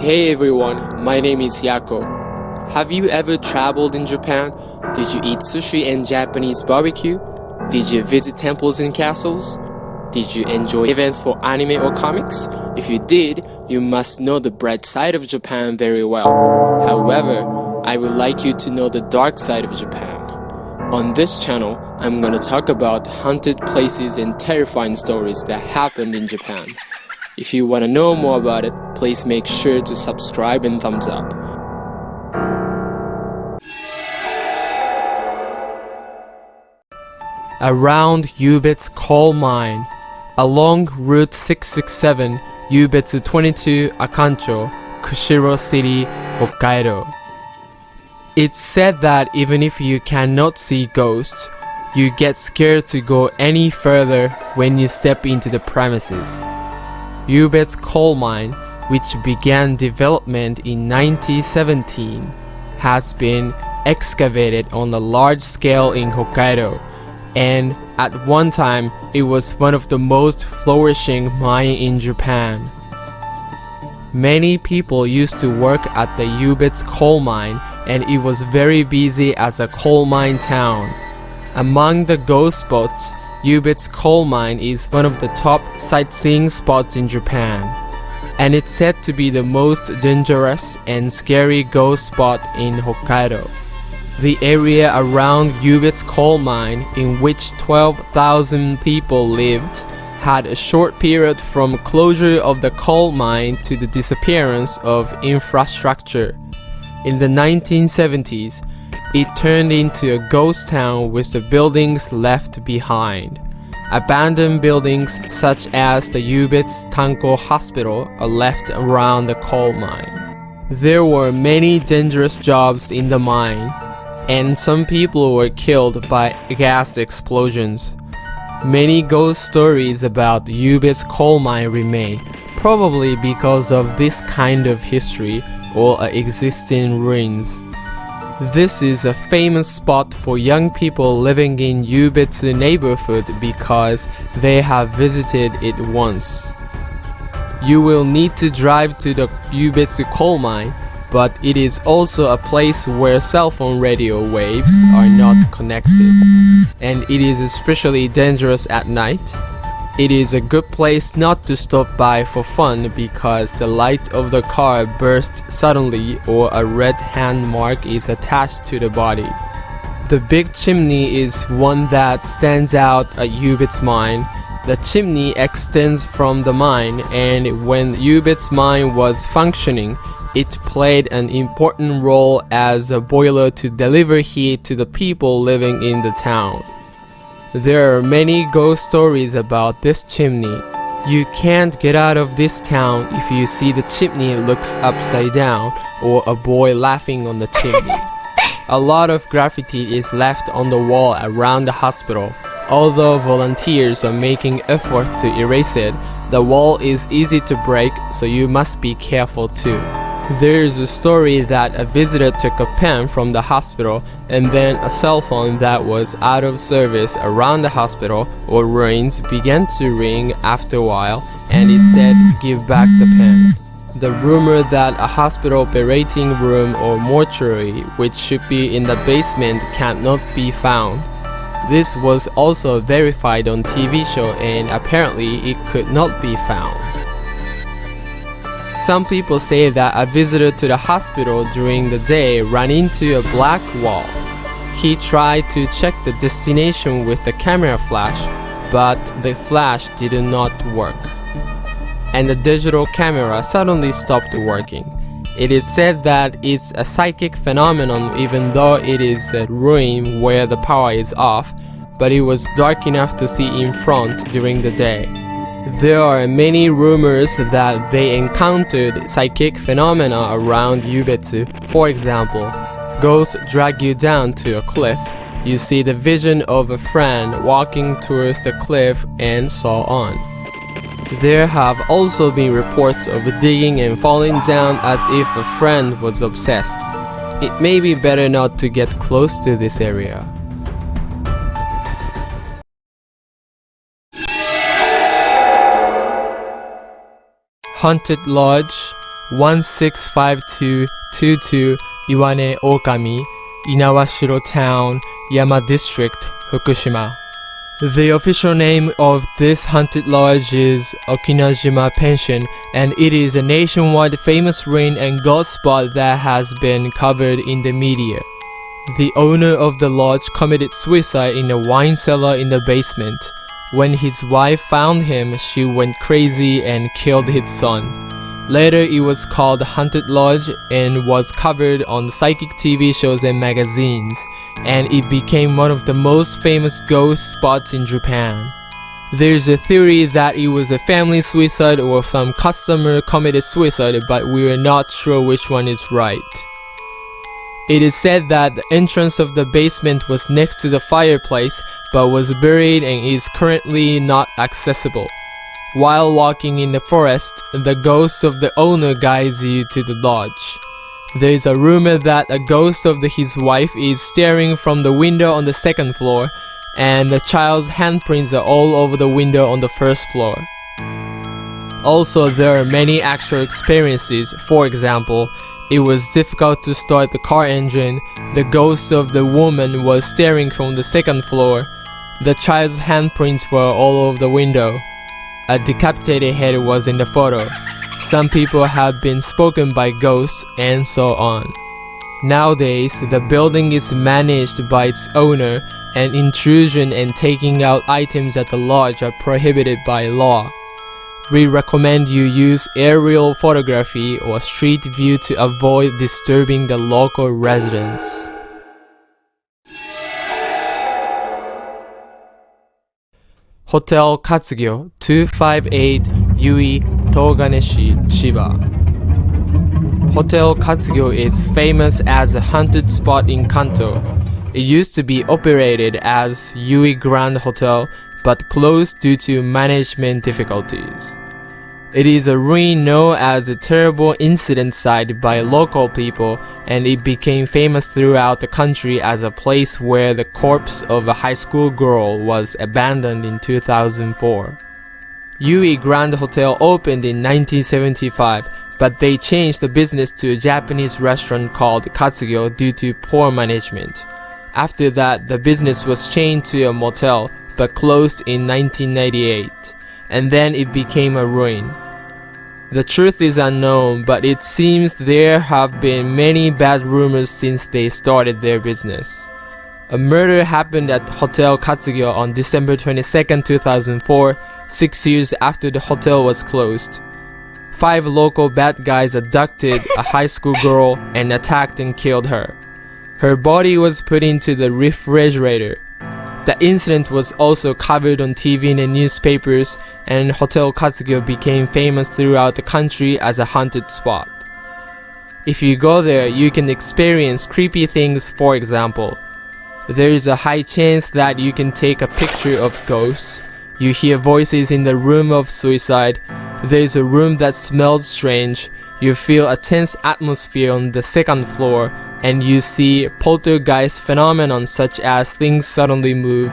Hey everyone, my name is Yako. Have you ever traveled in Japan? Did you eat sushi and Japanese BBQ? Did you visit temples and castles? Did you enjoy events for anime or comics? If you did, you must know the bright side of Japan very well. However, I would like you to know the dark side of Japan. On this channel, I'm gonna talk about haunted places and terrifying stories that happened in Japan. If you want to know more about it, please make sure to subscribe and thumbs up. Around Yubetsu coal mine, along Route 667, Yubetsu 22 Akancho, Kushiro City, Hokkaido. It's said that even if you cannot see ghosts, you get scared to go any further when you step into the premises. Yubetsu coal mine, which began development in 1917, has been excavated on a large scale in Hokkaido, and at one time it was one of the most flourishing mines in Japan. Many people used to work at the Yubetsu coal mine, and it was very busy as a coal mine town. Among the ghost spots, Yubetsu coal mine is one of the top sightseeing spots in Japan, and it's said to be the most dangerous and scary ghost spot in Hokkaido. The area around Yubetsu coal mine, in which 12,000 people lived, had a short period from closure of the coal mine to the disappearance of infrastructure. In the 1970s, it turned into a ghost town with the buildings left behind. Abandoned buildings such as the Yubetsu Tanko Hospital are left around the coal mine. There were many dangerous jobs in the mine, and some people were killed by gas explosions. Many ghost stories about Yubetsu coal mine remain, probably because of this kind of history or existing ruins. This is a famous spot for young people living in Yubetsu neighborhood because they have visited it once. You will need to drive to the Yubetsu coal mine, but it is also a place where cell phone radio waves are not connected, and it is especially dangerous at night. It is a good place not to stop by for fun because the light of the car bursts suddenly or a red hand mark is attached to the body. The big chimney is one that stands out at Yubetsu mine. The chimney extends from the mine, and when Yubetsu mine was functioning, it played an important role as a boiler to deliver heat to the people living in the town. There are many ghost stories about this chimney. You can't get out of this town if you see the chimney looks upside down or a boy laughing on the chimney. A lot of graffiti is left on the wall around the hospital. Although volunteers are making efforts to erase it, the wall is easy to break, so you must be careful too. There is a story that a visitor took a pen from the hospital and then a cell phone that was out of service around the hospital or ruins began to ring after a while, and it said, "Give back the pen." The rumor that a hospital operating room or mortuary, which should be in the basement, cannot be found. This was also verified on TV show, and apparently it could not be found. Some people say that a visitor to the hospital during the day ran into a black wall. He tried to check the destination with the camera flash, but the flash did not work, and the digital camera suddenly stopped working. It is said that it's a psychic phenomenon even though it is a ruin where the power is off, but it was dark enough to see in front during the day. There are many rumors that they encountered psychic phenomena around Yubetsu. For example, ghosts drag you down to a cliff. You see the vision of a friend walking towards the cliff and so on. There have also been reports of digging and falling down as if a friend was obsessed. It may be better not to get close to this area. Haunted Lodge, 165222 Iwane Okami, Inawashiro Town, Yama District, Fukushima. The official name of this haunted lodge is Okinajima Pension, and it is a nationwide famous rain and ghost spot that has been covered in the media. The owner of the lodge committed suicide in a wine cellar in the basement. When his wife found him, she went crazy and killed his son. Later it was called Haunted Lodge and was covered on psychic TV shows and magazines, and it became one of the most famous ghost spots in Japan. There's a theory that it was a family suicide or some customer committed suicide, but we are not sure which one is right. It is said that the entrance of the basement was next to the fireplace but was buried and is currently not accessible. While walking in the forest, the ghost of the owner guides you to the lodge. There is a rumor that a ghost of his wife is staring from the window on the second floor, and the child's handprints are all over the window on the first floor. Also, there are many actual experiences. For example, it was difficult to start the car engine, the ghost of the woman was staring from the second floor, the child's handprints were all over the window, a decapitated head was in the photo, some people have been spoken by ghosts, and so on. Nowadays, the building is managed by its owner, and intrusion and taking out items at the lodge are prohibited by law. We recommend you use aerial photography or street view to avoid disturbing the local residents. Hotel Katsugyo 258 Yui, Toganeshi, Chiba. Hotel Katsugyo is famous as a haunted spot in Kanto. It used to be operated as Yui Grand Hotel, but closed due to management difficulties. It is a ruin known as a terrible incident site by local people, and it became famous throughout the country as a place where the corpse of a high school girl was abandoned in 2004. Yui Grand Hotel opened in 1975, but they changed the business to a Japanese restaurant called Katsugyo due to poor management. After that, the business was changed to a motel, but closed in 1998, and then it became a ruin. The truth is unknown, but it seems there have been many bad rumors since they started their business. A murder happened at Hotel Katsugyo on December 22, 2004, 6 years after the hotel was closed. 5 local bad guys abducted a high school girl and attacked and killed her. Her body was put into the refrigerator. The incident was also covered on TV and newspapers, and Hotel Katsugyo became famous throughout the country as a haunted spot. If you go there, you can experience creepy things. For example, there is a high chance that you can take a picture of ghosts. You hear voices in the room of suicide. There is a room that smells strange. You feel a tense atmosphere on the second floor, and you see poltergeist phenomenon such as things suddenly move,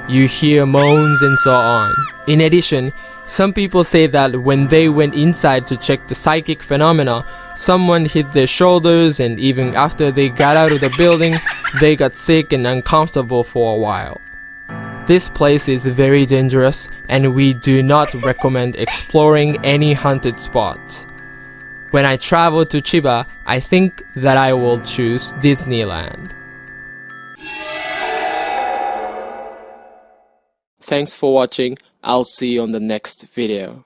you hear moans and so on. In addition, some people say that when they went inside to check the psychic phenomena, someone hit their shoulders, and even after they got out of the building, they got sick and uncomfortable for a while. This place is very dangerous, and we do not recommend exploring any haunted spots. When I travel to Chiba, I think that I will choose Disneyland. Thanks for watching. I'll see you on the next video.